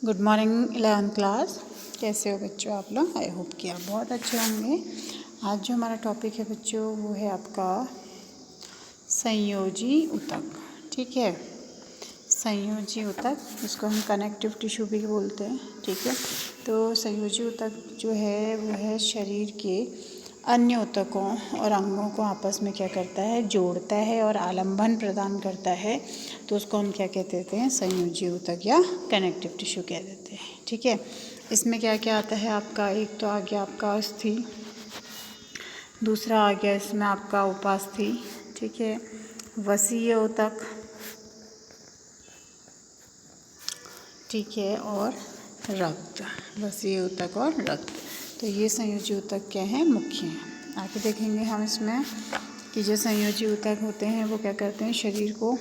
Good morning 11th class. कैसे हो बच्चों आप लोग? आई होप कि आप बहुत अच्छे होंगे। आज जो हमारा टॉपिक है बच्चों वो है आपका संयोजी ऊतक। ठीक है, संयोजी ऊतक, इसको हम कनेक्टिव टिश्यू भी बोलते हैं। ठीक है, तो संयोजी ऊतक जो है वो है शरीर के अन्य ऊतकों और अंगों को आपस में क्या करता है, जोड़ता है और आलंबन प्रदान करता है। तो उसको हम क्या कहते हैं, संयोजी ऊतक या कनेक्टिव टिश्यू कह देते हैं। ठीक है, इसमें क्या क्या आता है आपका, एक तो आ गया आपका अस्थि, दूसरा आ गया इसमें आपका उपास्थि, ठीक है, वसीय ऊतक, ठीक है, और रक्त, वसीय ऊतक और रक्त। तो ये संयोजी ऊतक क्या है, मुख्य हैं। आगे देखेंगे हम इसमें कि जो संयोजी ऊतक होते हैं वो क्या करते हैं, शरीर को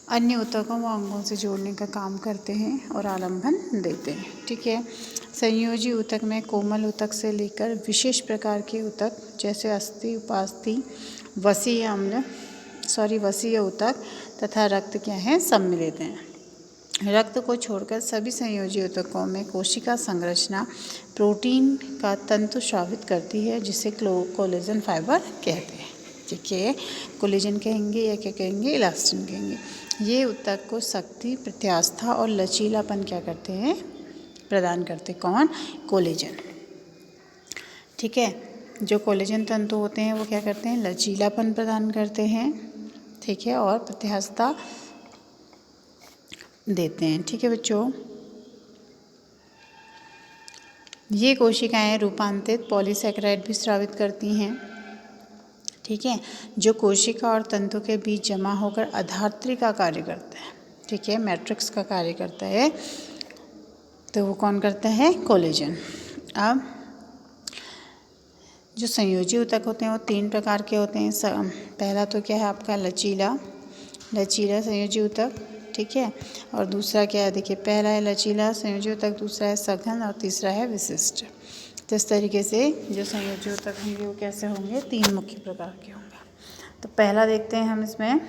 अन्य ऊतकों व अंगों से जोड़ने का काम करते हैं और आलंबन देते हैं। ठीक है, संयोजी ऊतक में कोमल ऊतक से लेकर विशेष प्रकार के ऊतक जैसे अस्थि, उपास्थि, वसीय ऊतक तथा रक्त क्या है, सम्मिलित हैं। रक्त को छोड़कर सभी संयोजी ऊतकों में कोशिका संरचना प्रोटीन का तंतु स्रावित करती है जिसे कोलेजन फाइबर कहते हैं। ठीक है, कोलेजन कहेंगे या क्या कहेंगे, इलास्टिन कहेंगे। ये ऊतक को शक्ति, प्रत्यास्था और लचीलापन क्या करते हैं, प्रदान करते। कौन? कोलेजन। ठीक है, जो कोलेजन तंतु होते हैं वो क्या करते हैं, लचीलापन प्रदान करते हैं। ठीक है, और प्रत्यास्था देते हैं। ठीक है बच्चों, ये कोशिकाएं रूपांतरित पॉलीसैकेराइड भी स्रावित करती हैं। ठीक है, जो कोशिका और तंतु के बीच जमा होकर अधात्री का कार्य करता है। ठीक है, मैट्रिक्स का कार्य करता है, तो वो कौन करता है, कोलेजन। अब जो संयोजी ऊतक होते हैं वो 3 प्रकार के होते हैं। पहला तो क्या है आपका लचीला संयोजी ऊतक। ठीक है, और दूसरा क्या है, देखिए, पहला है लचीला संयोजी ऊतक, दूसरा है सघन और तीसरा है विशिष्ट। तो इस तरीके से जो संयोजी ऊतक होंगे वो कैसे होंगे, 3 मुख्य प्रकार के होंगे। तो पहला देखते हैं हम इसमें,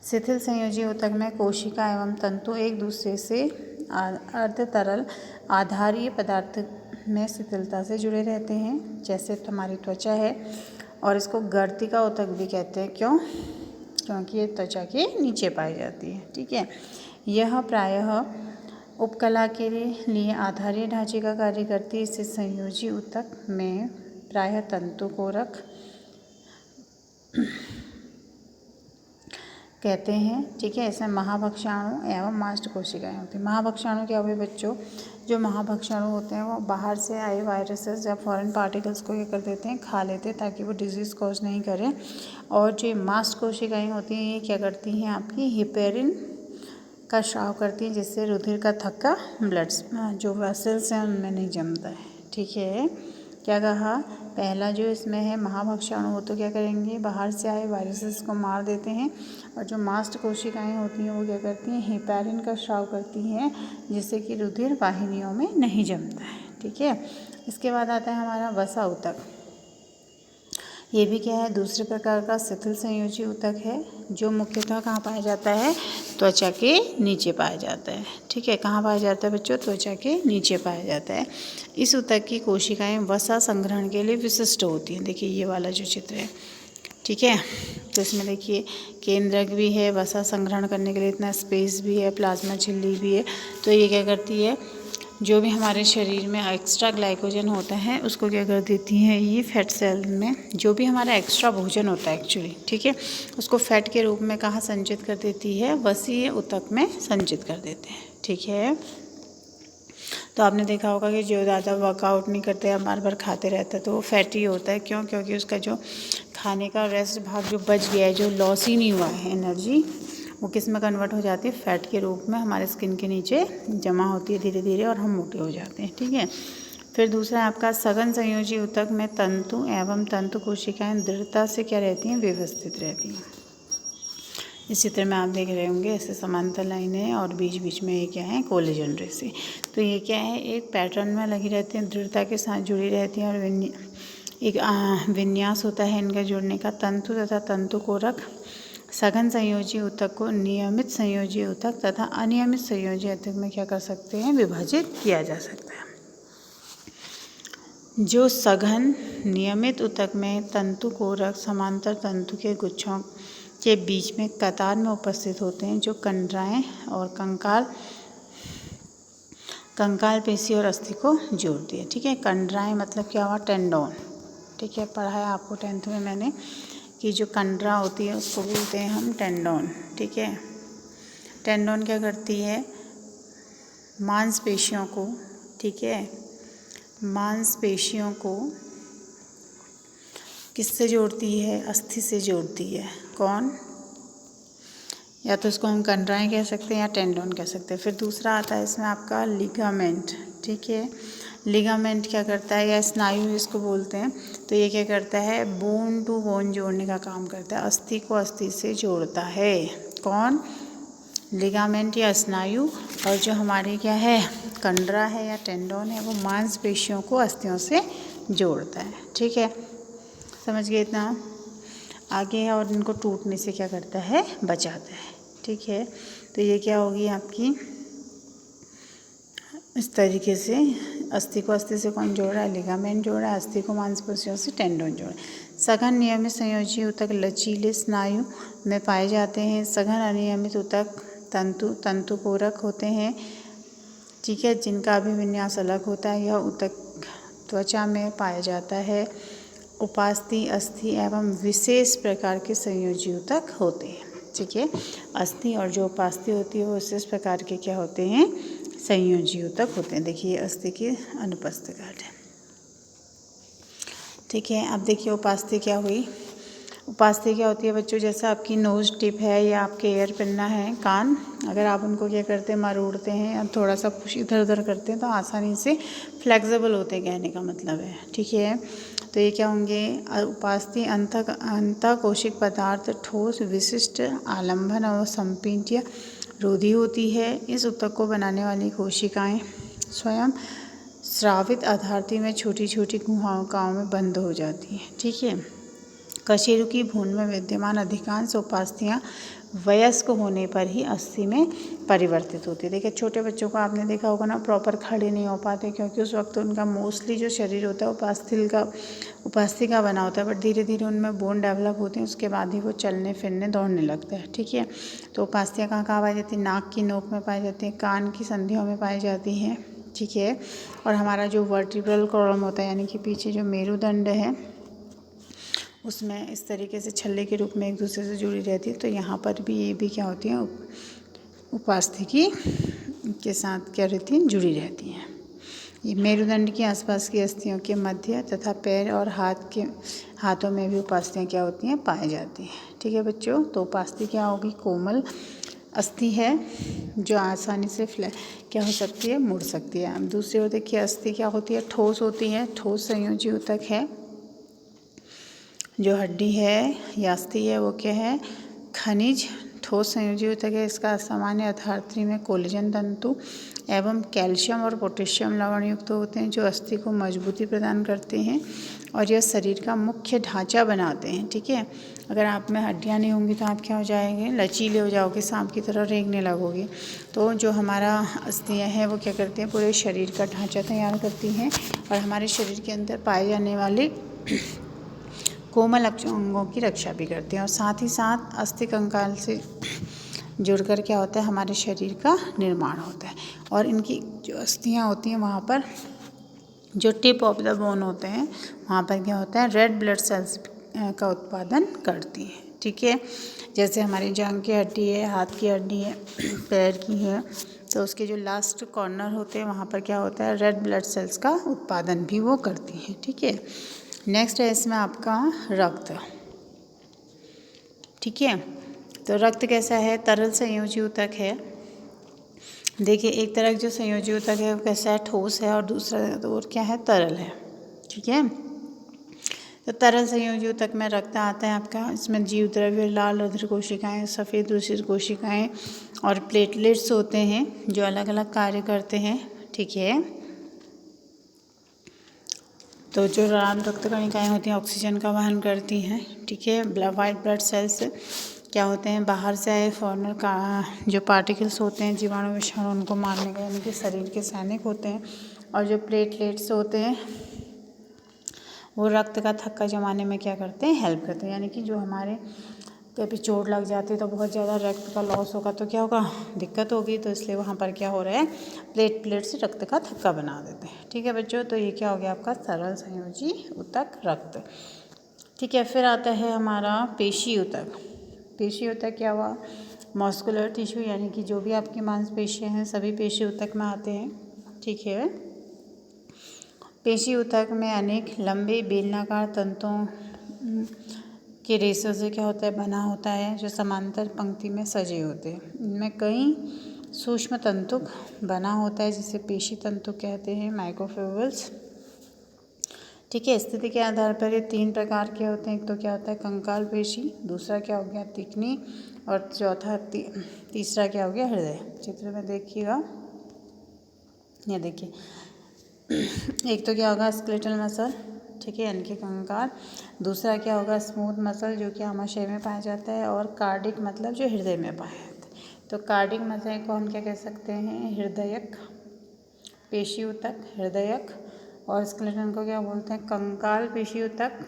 शिथिल संयोजी ऊतक में कोशिका एवं तंतु एक दूसरे से अर्ध तरल आधारीय पदार्थ में शिथिलता से जुड़े रहते हैं, जैसे हमारी त्वचा है। और इसको गर्तिका ऊतक भी कहते हैं। क्यों? क्योंकि ये त्वचा के नीचे पाई जाती है। ठीक है, यह प्रायः उपकला के लिए आधारीय ढांचे का कार्य करती है। इसे संयोजी ऊतक में प्रायः तंतु कोरक कहते हैं। ठीक है, इसमें महाभक्षाणु एवं मास्ट कोशिकाएं होती हैं। महाभक्षाणु क्या हुए बच्चों, जो महाभक्षाणु होते हैं वो बाहर से आए वायरसेस या फॉरेन पार्टिकल्स को क्या कर देते हैं, खा लेते हैं, ताकि वो डिजीज़ कॉज नहीं करें। और जो मास्ट कोशिकाएं होती हैं ये क्या करती हैं, आपकी हिपेरिन का स्राव करती हैं, जिससे रुधिर का थक्का ब्लड जो वेसल्स हैं उनमें नहीं जमता है। ठीक है, क्या कहा, पहला जो इसमें है महाभक्षाणु, वो तो क्या करेंगे, बाहर से आए वायरसेस को मार देते हैं। और जो मास्ट कोशिकाएं होती हैं वो क्या करती हैं, हेपेरिन का स्राव करती हैं, जिससे कि रुधिर वाहिनियों में नहीं जमता है। ठीक है, इसके बाद आता है हमारा वसा ऊतक। ये भी क्या है, दूसरे प्रकार का शिथिल संयोजी ऊतक है, जो मुख्यतः कहाँ पाया जाता है, त्वचा के नीचे पाया जाता है। ठीक है, कहाँ पाया जाता है बच्चों, त्वचा के नीचे पाया जाता है। इस ऊतक की कोशिकाएं वसा संग्रहण के लिए विशिष्ट होती हैं। देखिए ये वाला जो चित्र है, ठीक है, तो इसमें देखिए केंद्रक भी है, वसा संग्रहण करने के लिए इतना स्पेस भी है, प्लाज्मा झिल्ली भी है। तो ये क्या करती है, जो भी हमारे शरीर में एक्स्ट्रा ग्लाइकोजन होता है उसको क्या कर देती हैं, ये फैट सेल में जो भी हमारा एक्स्ट्रा भोजन होता है एक्चुअली, ठीक है, उसको फैट के रूप में कहाँ संचित कर देती है, वसीय ऊतक में संचित कर देते हैं। ठीक है, तो आपने देखा होगा कि जो ज़्यादा वर्कआउट नहीं करते हैं, बार बार खाते रहता है, तो वो फैटी होता है। क्यों? क्योंकि उसका जो खाने का रेस्ट भाग जो बच गया है, जो लॉस ही नहीं हुआ है एनर्जी, वो किस में कन्वर्ट हो जाती है, फैट के रूप में हमारे स्किन के नीचे जमा होती है धीरे धीरे, और हम मोटे हो जाते हैं। ठीक है, फिर दूसरा आपका सघन संयोजी ऊतक में तंतु एवं तंतु कोशिकाएं दृढ़ता से क्या रहती हैं, व्यवस्थित रहती हैं। इस चित्र में आप देख रहे होंगे ऐसे समांतर लाइनें और बीच बीच में ये क्या है, कोलेजन रेसे। तो ये क्या है, एक पैटर्न में लगी रहती हैं, दृढ़ता के साथ जुड़ी रहती हैं, और एक विन्यास होता है इनका जुड़ने का। तंतु तथा तंतु कोरक सघन संयोजी ऊतक को नियमित संयोजी ऊतक तथा अनियमित संयोजी ऊतक में क्या कर सकते हैं, विभाजित किया जा सकता है। जो सघन नियमित ऊतक में तंतु कोरक समांतर तंतु के गुच्छों के बीच में कतार में उपस्थित होते हैं, जो कंडराएं और कंकाल पेशी और अस्थि को जोड़ती है। ठीक है, कंडराएं मतलब क्या हुआ, टेंडोन। ठीक है, पढ़ाया आपको 10th में मैंने कि जो कंडरा होती है उसको बोलते हैं हम टेंडोन। ठीक है, टेंडोन क्या करती है, मांसपेशियों को, ठीक है, मांसपेशियों को किससे जोड़ती है, अस्थि से जोड़ती है। कौन, या तो इसको हम कंडराएं कह सकते हैं या टेंडोन कह सकते हैं। फिर दूसरा आता है इसमें आपका लिगामेंट। ठीक है, लिगामेंट क्या करता है, या स्नायु इसको बोलते हैं। तो ये क्या करता है, बोन टू बोन जोड़ने का काम करता है, अस्थि को अस्थि से जोड़ता है। कौन, लिगामेंट या स्नायु। और जो हमारी क्या है, कंडरा है या टेंडोन है, वो मांसपेशियों को अस्थियों से जोड़ता है। ठीक है, समझ गए इतना। आगे है, और इनको टूटने से क्या करता है, बचाता है। ठीक है, तो ये क्या होगी आपकी, इस तरीके से अस्थि को अस्थि से कौन जोड़ रहा है, लिगामेंट जोड़ रहा है, अस्थि को मांसपेशियों से टेंडोन जोड़ रहा है। सघन नियमित संयोजी ऊतक लचीले स्नायु में पाए जाते हैं। सघन अनियमित ऊतक तंतु कोरक होते हैं। ठीक है, जिनका अभिविन्यास अलग होता है। यह ऊतक त्वचा में पाया जाता है। उपास्थि, अस्थि एवं विशेष प्रकार के संयोजी ऊतक होते हैं। ठीक है, अस्थि और जो उपास्थि होती है वो विशेष प्रकार के क्या होते हैं, संयोजी ऊतक होते हैं। देखिए अस्थि की अनुपस्थित गांठ है। ठीक है, अब देखिए उपास्थि क्या हुई। उपास्थि क्या होती है बच्चों, जैसे आपकी नोज टिप है या आपके एयर पिन्ना है, कान, अगर आप उनको क्या करते हैं, मरोड़ते हैं या थोड़ा सा पुश इधर उधर करते हैं तो आसानी से फ्लेक्सिबल होते हैं, कहने का मतलब है। ठीक है, तो ये क्या होंगे, उपास्थि अंतःकोशिक पदार्थ ठोस विशिष्ट आलंबन और संपीड्य रोधी होती है। इस ऊतक को बनाने वाली कोशिकाएं स्वयं स्रावित आधारती में छोटी छोटी गुहाओं में बंद हो जाती हैं। ठीक है, कशेरु की भ्रूण में विद्यमान अधिकांश उपास्थियाँ वयस्क होने पर ही अस्थि में परिवर्तित होती है। देखिए छोटे बच्चों को आपने देखा होगा ना, प्रॉपर खड़े नहीं हो पाते, क्योंकि उस वक्त उनका मोस्टली जो शरीर होता है उपास्थि का बना होता है, बट धीरे धीरे उनमें बोन डेवलप होते हैं, उसके बाद ही वो चलने फिरने दौड़ने लगता है। ठीक है, तो उपास्थियाँ कहाँ कहाँ पाई जाती है, नाक की नोक में पाई जाती है, कान की संधियों में पाई जाती हैं। ठीक है, और हमारा जो वर्टिब्रल कॉलम होता है, यानी कि पीछे जो मेरुदंड है, उसमें इस तरीके से छल्ले के रूप में एक दूसरे से जुड़ी रहती है। तो यहाँ पर भी ये भी क्या होती हैं, उपास्थि के साथ क्या रहती हैं, जुड़ी रहती हैं। ये मेरुदंड के आसपास की अस्थियों के मध्य तथा पैर और हाथों में भी उपास्थियाँ क्या होती हैं, पाई जाती हैं। ठीक है बच्चों, तो उपास्थि क्या होगी, कोमल अस्थि है जो आसानी से क्या हो सकती है, मुड़ सकती है। अब दूसरी ओर देखिए अस्थि क्या होती है, ठोस होती है, ठोस संयोजी ऊतक है। जो हड्डी है या अस्थि है वो क्या है, खनिज ठोस संयोजी ऊतक है। इसका सामान्य अर्थार्थी में कोलेजन तंतु एवं कैल्शियम और पोटेशियम लवण युक्त होते हैं, जो अस्थि को मजबूती प्रदान करते हैं और यह शरीर का मुख्य ढांचा बनाते हैं। ठीक है, अगर आप में हड्डियाँ नहीं होंगी तो आप क्या हो जाएंगे, लचीले हो जाओगे, सांप की तरह रेंगने लगोगे। तो जो हमारा अस्थियाँ हैं वो क्या करती हैं, पूरे शरीर का ढांचा तैयार करती हैं और हमारे शरीर के अंदर पाए जाने वाले कोमल अंगों की रक्षा भी करते हैं। और साथ ही साथ अस्थि कंकाल से जुड़कर क्या होता है, हमारे शरीर का निर्माण होता है। और इनकी जो अस्थियाँ होती हैं वहाँ पर जो टिप ऑफ द बोन होते हैं वहाँ पर क्या होता है, रेड ब्लड सेल्स का उत्पादन करती है। ठीक है, जैसे हमारी जांघ की हड्डी है, हाथ की हड्डी है, पैर की है, तो उसके जो लास्ट कॉर्नर होते हैं वहाँ पर क्या होता है, रेड ब्लड सेल्स का उत्पादन भी वो करती हैं। ठीक है, नेक्स्ट है इसमें आपका रक्त। ठीक है, तो रक्त कैसा है, तरल संयोजी ऊतक है। देखिए एक तरफ जो संयोजी ऊतक है वो कैसा है, ठोस है, और दूसरा और क्या है, तरल है। ठीक है, तो तरल संयोजी ऊतक में रक्त आता है आपका, इसमें जीव द्रव्य, लाल रक्त कोशिकाएं, सफ़ेद रुधिर कोशिकाएं और प्लेटलेट्स होते हैं जो अलग अलग कार्य करते हैं। ठीक है, तो जो लाल रक्त कणिकाएँ होती हैं ऑक्सीजन का वहन करती हैं। ठीक है, वाइट ब्लड सेल्स क्या होते हैं, बाहर से आए फॉरेनर का जो पार्टिकल्स होते हैं, जीवाणु विषाणु, उनको मारने का यानी कि शरीर के सैनिक होते हैं। और जो प्लेटलेट्स होते हैं वो रक्त का थक्का जमाने में क्या करते हैं, हेल्प करते हैं। यानी कि जो हमारे कभी चोट लग जाती है तो बहुत ज़्यादा रक्त का लॉस होगा तो क्या होगा, दिक्कत होगी। तो इसलिए वहाँ पर क्या हो रहा है, प्लेट से रक्त का थक्का बना देते हैं। ठीक है बच्चों, तो ये क्या हो गया आपका सरल संयोजी ऊतक रक्त। ठीक है, फिर आता है हमारा पेशी ऊतक। पेशी ऊतक क्या हुआ, मस्कुलर टिश्यू, यानी कि जो भी आपकी मांसपेशियाँ हैं सभी पेशी ऊतक में आते हैं। ठीक है, पेशी ऊतक में अनेक लंबे बेलनाकार तंतुओं के रेशों से क्या होता है, बना होता है, जो समांतर पंक्ति में सजे होते हैं। इनमें कई सूक्ष्म तंतुक बना होता है जिसे पेशी तंतु कहते हैं, माइक्रोट्यूब्यूल्स। ठीक है, स्थिति के आधार पर ये 3 प्रकार के होते हैं। एक तो क्या होता है कंकाल पेशी, दूसरा क्या हो गया तिकनी, और चौथा तीसरा क्या हो गया हृदय। चित्र में देखिएगा, ये देखिए, एक तो क्या होगा स्केलेटल मसल, ठीक है, यानी कि कंकाल। दूसरा क्या होगा स्मूथ मसल, जो कि आमाशय में पाया जाता है। और कार्डिक मतलब जो हृदय में पाया जाता है। तो कार्डिक मसल को हम क्या कह सकते हैं, हृदयक, पेशी ऊतक हृदयक। और स्केलेटन को क्या बोलते हैं, कंकाल पेशी ऊतक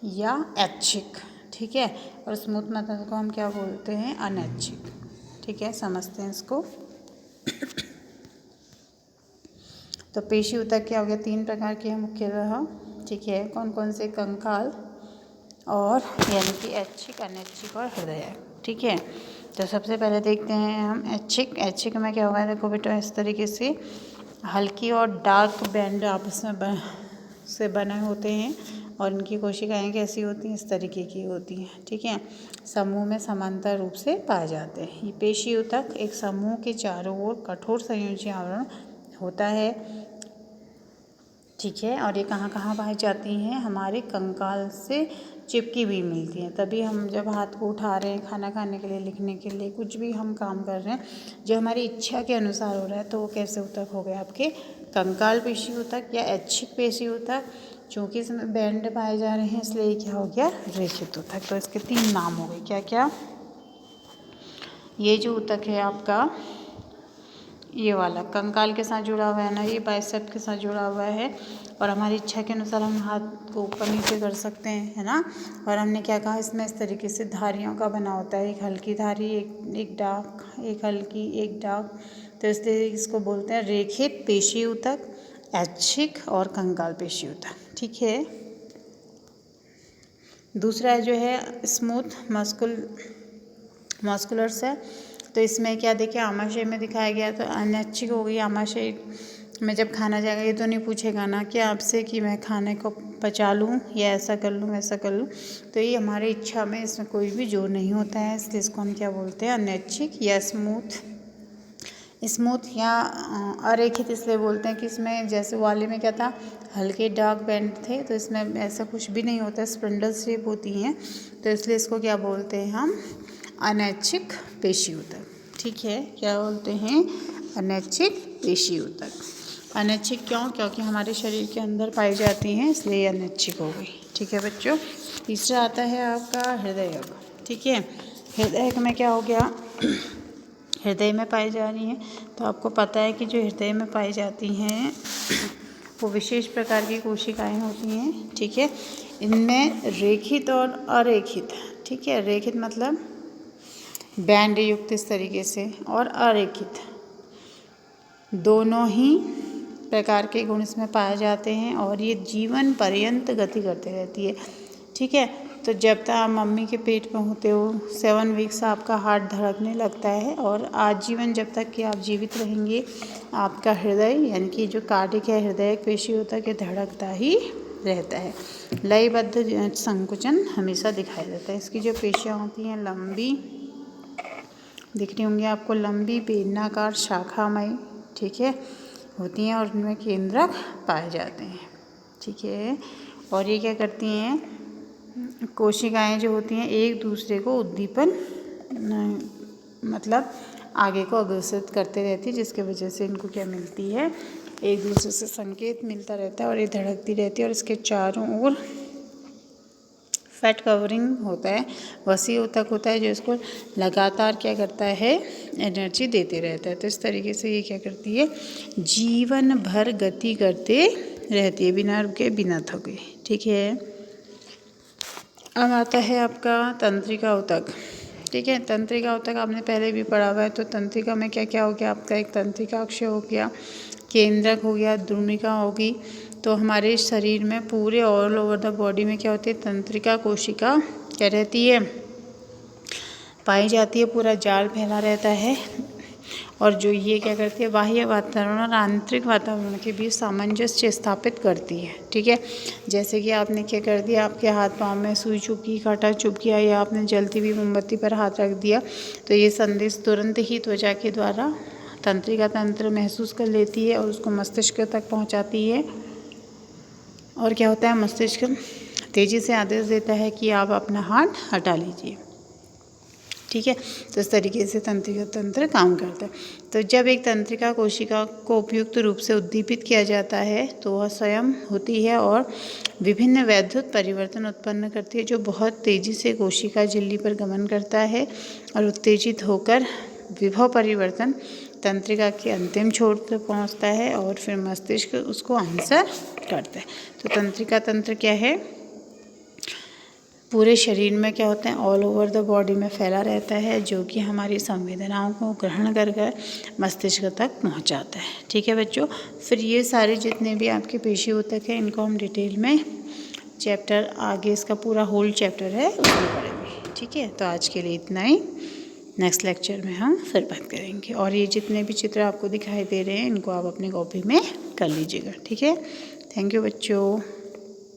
या ऐच्छिक। ठीक है, और स्मूथ मसल को हम क्या बोलते हैं, अनैच्छिक। ठीक है, समझते हैं इसको। तो पेशी ऊतक क्या हो गया, 3 प्रकार के हैं मुख्यतः। ठीक है, कौन कौन से, कंकाल और यानी कि ऐच्छिक, अनैच्छिक और हृदय। ठीक है, तो सबसे पहले देखते हैं हम ऐच्छिक। ऐच्छिक में क्या होगा, देखो बेटा, इस तरीके से हल्की और डार्क बैंड आपस में से बने होते हैं। और इनकी कोशिकाएं कैसी होती हैं, इस तरीके की होती हैं। ठीक है, समूह में समांतर रूप से पाए जाते हैं। ये पेशी ऊतक एक समूह के चारों ओर कठोर संयोजी आवरण होता है। ठीक है, और ये कहाँ कहाँ पाई जाती हैं, हमारे कंकाल से चिपकी हुई मिलती हैं। तभी हम जब हाथ को उठा रहे हैं खाना खाने के लिए, लिखने के लिए, कुछ भी हम काम कर रहे हैं जो हमारी इच्छा के अनुसार हो रहा है, तो वो कैसे ऊतक हो गए आपके, कंकाल पेशी ऊतक या ऐच्छिक पेशी ऊतक। चूँकि इसमें बैंड पाए जा रहे हैं इसलिए क्या हो गया, रेखित ऊतक। तो इसके 3 नाम हो गए, क्या क्या, ये जो ऊतक है आपका, ये वाला कंकाल के साथ जुड़ा हुआ है ना, ये बाइसेप के साथ जुड़ा हुआ है। और हमारी इच्छा के अनुसार हम हाथ को ऊपर नीचे कर सकते हैं, है ना। और हमने क्या कहा, इसमें इस तरीके से धारियों का बना होता है, एक हल्की धारी, एक डार्क, एक हल्की, एक डार्क। तो इसलिए इसको बोलते हैं रेखित पेशी ऊतक, ऐच्छिक और कंकाल पेशी ऊतक। ठीक है, दूसरा जो है स्मूथ मस्कुलर्स है। तो इसमें क्या देखिए, आमाशय में दिखाया गया, तो अनैच्छिक हो गई। आमाशय में जब खाना जाएगा, ये तो नहीं पूछेगा ना कि आपसे कि मैं खाने को पचा लूँ या ऐसा कर लूँ वैसा कर लूँ। तो ये हमारी इच्छा में, इसमें कोई भी जोर नहीं होता है, इसलिए इसको हम क्या बोलते हैं, अनैच्छिक या स्मूथ या अरेखित इसलिए बोलते हैं कि इसमें जैसे वाले में क्या था, हल्के डार्क बैंड थे, तो इसमें ऐसा कुछ भी नहीं होता, स्पिंडल शेप होती हैं। तो इसलिए इसको क्या बोलते हैं हम, अनैच्छिक पेशी ऊतक। ठीक है, क्या बोलते हैं, अनैच्छिक पेशी ऊतक। अनैच्छिक क्यों, क्योंकि हमारे शरीर के अंदर पाई जाती हैं, इसलिए अनैच्छिक हो गई। ठीक है बच्चों, तीसरा आता है आपका हृदयक। ठीक है, हृदयक में क्या हो गया, हृदय में पाई जा रही हैं। तो आपको पता है कि जो हृदय में पाई जाती हैं वो विशेष प्रकार की कोशिकाएं होती हैं। ठीक है, इनमें रेखित और अरेखित, ठीक है, रेखित मतलब बैंड युक्त इस तरीके से, और अरेखित दोनों ही प्रकार के गुण इसमें पाए जाते हैं। और ये जीवन पर्यंत गति करते रहती है। ठीक है, तो जब तक आप मम्मी के पेट में होते हो 7 वीक्स आपका हार्ट धड़कने लगता है, और आजीवन जब तक कि आप जीवित रहेंगे आपका हृदय यानी कि जो कार्डिक है, हृदय पेशी होता है कि धड़कता ही रहता है। लयबद्ध संकुचन हमेशा दिखाई देता है। इसकी जो पेशियाँ होती हैं लंबी दिख रही होंगी आपको, लंबी बेलनाकार शाखामयी, ठीक है, होती हैं, और उनमें केंद्रक पाए जाते हैं। ठीक है, और ये क्या करती हैं, कोशिकाएं जो होती हैं एक दूसरे को उद्दीपन मतलब आगे को अग्रसर करते रहती है, जिसके वजह से इनको क्या मिलती है, एक दूसरे से संकेत मिलता रहता है और ये धड़कती रहती है। और इसके चारों ओर फैट कवरिंग होता है, वसी ऊतक होता है जो इसको लगातार क्या करता है, एनर्जी देते रहता है। तो इस तरीके से ये क्या करती है, जीवन भर गति करते रहती है, बिना रुके बिना थके। ठीक है, अब आता है आपका तंत्रिका ऊतक। ठीक है, तंत्रिका ऊतक आपने पहले भी पढ़ा हुआ है। तो तंत्रिका में क्या क्या हो गया आपका, एक तंत्रिका अक्ष हो गया, केंद्रक हो गया, द्रुमिका होगी। तो हमारे शरीर में पूरे ऑल ओवर द बॉडी में क्या होती है, तंत्रिका कोशिका क्या रहती है, पाई जाती है। पूरा जाल फैला रहता है और जो ये क्या करती है, बाह्य वातावरण और आंतरिक वातावरण के बीच सामंजस्य स्थापित करती है। ठीक है, जैसे कि आपने क्या कर दिया, आपके हाथ पाँव में सुई चुभकी, कांटा चुभ गया, या आपने जलती हुई मोमबत्ती पर हाथ रख दिया, तो ये संदेश तुरंत ही त्वचा के द्वारा तंत्रिका तंत्र महसूस कर लेती है और उसको मस्तिष्क तक पहुंचाती है। और क्या होता है, मस्तिष्क तेज़ी से आदेश देता है कि आप अपना हाथ हटा लीजिए। ठीक है, तो इस तरीके से तंत्रिका तंत्र काम करता है। तो जब एक तंत्रिका कोशिका को उपयुक्त रूप से उद्दीपित किया जाता है तो वह स्वयं होती है और विभिन्न वैद्युत परिवर्तन उत्पन्न करती है, जो बहुत तेज़ी से कोशिका झिल्ली पर गमन करता है और उत्तेजित होकर विभव परिवर्तन तंत्रिका के अंतिम छोर तक पहुँचता है और फिर मस्तिष्क उसको आंसर करता है। तो तंत्रिका तंत्र क्या है, पूरे शरीर में क्या होता है, ऑल ओवर द बॉडी में फैला रहता है, जो कि हमारी संवेदनाओं को ग्रहण कर कर मस्तिष्क तक पहुंचाता है। ठीक है बच्चों, फिर ये सारे जितने भी आपके पेशी ऊतक हैं इनको हम डिटेल में चैप्टर आगे, इसका पूरा होल चैप्टर है उसमें पढ़ेंगे। ठीक है, तो आज के लिए इतना ही, नेक्स्ट लेक्चर में हम फिर बात करेंगे। और ये जितने भी चित्र आपको दिखाई दे रहे हैं इनको आप अपनी कॉपी में कर लीजिएगा। ठीक है, थैंक यू बच्चों।